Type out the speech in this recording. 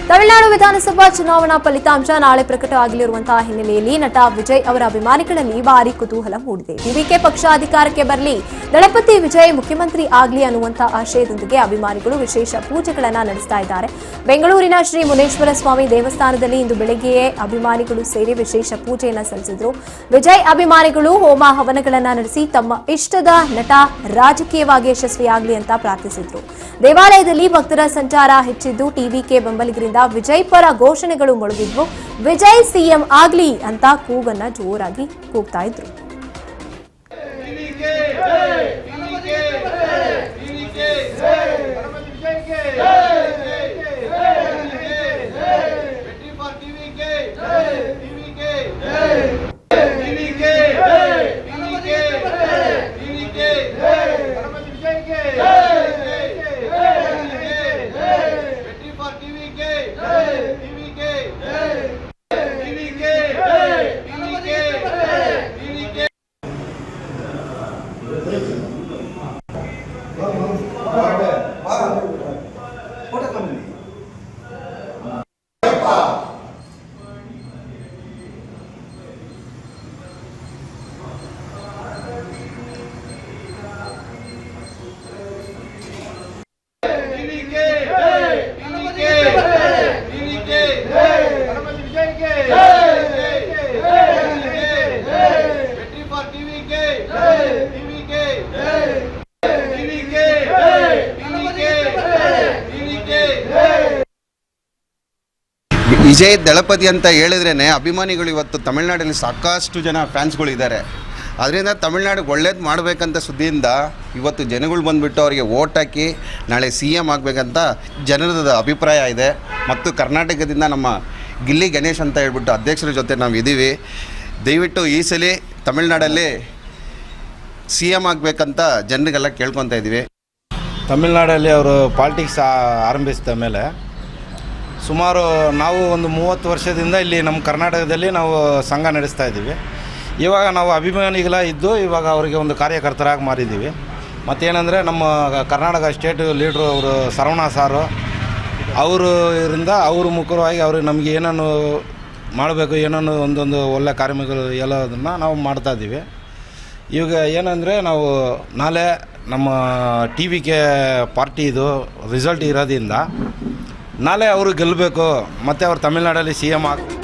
ತಮಿಳುನಾಡು ವಿಧಾನಸಭಾ ಚುನಾವಣಾ ಫಲಿತಾಂಶ ನಾಳೆ ಪ್ರಕಟವಾಗಲಿರುವಂತಹ ಹಿನ್ನೆಲೆಯಲ್ಲಿ ನಟ ವಿಜಯ್ ಅವರ ಅಭಿಮಾನಿಗಳಲ್ಲಿ ಭಾರಿ ಕುತೂಹಲ ಮೂಡಿದೆ. ಟಿವಿಕೆ ಪಕ್ಷ ಅಧಿಕಾರಕ್ಕೆ ಬರಲಿ, ದಳಪತಿ ವಿಜಯ್ ಮುಖ್ಯಮಂತ್ರಿ ಆಗಲಿ ಅನ್ನುವಂತಹ ಆಶಯದೊಂದಿಗೆ ಅಭಿಮಾನಿಗಳು ವಿಶೇಷ ಪೂಜೆಗಳನ್ನು ನಡೆಸ್ತಾ ಇದ್ದಾರೆ. ಬೆಂಗಳೂರಿನ ಶ್ರೀ ಮುನೇಶ್ವರ ಸ್ವಾಮಿ ದೇವಸ್ಥಾನದಲ್ಲಿ ಇಂದು ಬೆಳಗ್ಗೆಯೇ ಅಭಿಮಾನಿಗಳು ಸೇರಿ ವಿಶೇಷ ಪೂಜೆಯನ್ನು ಸಲ್ಲಿಸಿದರು. ವಿಜಯ್ ಅಭಿಮಾನಿಗಳು ಹೋಮ ಹವನಗಳನ್ನು ನಡೆಸಿ ತಮ್ಮ ಇಷ್ಟದ ನಟ ರಾಜಕೀಯವಾಗಿ ಯಶಸ್ವಿಯಾಗಲಿ ಅಂತ ಪ್ರಾರ್ಥಿಸಿದರು. ದೇವಾಲಯದಲ್ಲಿ ಭಕ್ತರ ಸಂಚಾರ ಹೆಚ್ಚಿದ್ದು ಟಿವಿಕೆ ಬೆಂಬಲಿಗರಿಂದ ವಿಜಯ್ ಪರ ಘೋಷಣೆಗಳು ಮೊಳಗಿದ್ವು. ವಿಜಯ್ ಸಿಎಂ ಆಗ್ಲಿ ಅಂತ ಕೂಗನ್ನ ಜೋರಾಗಿ ಕೂಗ್ತಾ ಇದ್ರು. ವಿಜಯ್ ದಳಪತಿ ಅಂತ ಹೇಳಿದ್ರೇ ಅಭಿಮಾನಿಗಳು ಇವತ್ತು ತಮಿಳ್ನಾಡಲ್ಲಿ ಸಾಕಷ್ಟು ಜನ ಫ್ಯಾನ್ಸ್ಗಳಿದ್ದಾರೆ. ಅದರಿಂದ ತಮಿಳ್ನಾಡಿಗೆ ಒಳ್ಳೇದು ಮಾಡಬೇಕಂತ ಸುದ್ದಿಯಿಂದ ಇವತ್ತು ಜನಗಳು ಬಂದುಬಿಟ್ಟು ಅವರಿಗೆ ಓಟ್ ಹಾಕಿ ನಾಳೆ CM ಆಗಬೇಕಂತ ಜನರದ ಅಭಿಪ್ರಾಯ ಇದೆ. ಮತ್ತು ಕರ್ನಾಟಕದಿಂದ ನಮ್ಮ ಗಿಲ್ಲಿ ಗಣೇಶ್ ಅಂತ ಹೇಳ್ಬಿಟ್ಟು ಅಧ್ಯಕ್ಷರ ಜೊತೆ ನಾವು ಇದ್ದೀವಿ. ದಯವಿಟ್ಟು ಈ ಸಲ ತಮಿಳ್ನಾಡಲ್ಲಿ CM ಆಗಬೇಕಂತ ಜನರಿಗೆಲ್ಲ ಕೇಳ್ಕೊತಾ ಇದ್ದೀವಿ. ತಮಿಳ್ನಾಡಲ್ಲಿ ಅವರು ಪಾಲಿಟಿಕ್ಸ್ ಆರಂಭಿಸಿದ ಮೇಲೆ ಸುಮಾರು ನಾವು ಒಂದು 30 ವರ್ಷದಿಂದ ಇಲ್ಲಿ ನಮ್ಮ ಕರ್ನಾಟಕದಲ್ಲಿ ನಾವು ಸಂಘ ನಡೆಸ್ತಾ ಇದ್ದೀವಿ. ಇವಾಗ ನಾವು ಅಭಿಮಾನಿಗಳ ಇದ್ದು ಇವಾಗ ಅವರಿಗೆ ಒಂದು ಕಾರ್ಯಕರ್ತರಾಗಿ ಮಾರಿದ್ದೀವಿ. ಮತ್ತೇನೆಂದರೆ ನಮ್ಮ ಕರ್ನಾಟಕ ಸ್ಟೇಟ್ ಲೀಡ್ರು ಅವರು ಸರವಣ ಸಾರು ಅವರಿಂದ ಅವರು ಮುಖವಾಗಿ ಅವರು ನಮಗೆ ಏನನ್ನು ಮಾಡಬೇಕು, ಏನನ್ನು ಒಂದೊಂದು ಒಳ್ಳೆ ಕಾರ್ಯಗಳು ಎಲ್ಲದನ್ನು ನಾವು ಮಾಡ್ತಾಯಿದ್ದೀವಿ. ಇವಾಗ ಏನಂದರೆ ನಾವು ನಾಳೆ ನಮ್ಮ TVK ಪಾರ್ಟಿದು ರಿಸಲ್ಟ್ ಇರೋದ್ರಿಂದ ನಾಳೆ ಅವರು ಗೆಲ್ಲಬೇಕು ಮತ್ತು ಅವರು ತಮಿಳ್ನಾಡಲ್ಲಿ CM ಆಗಬೇಕು.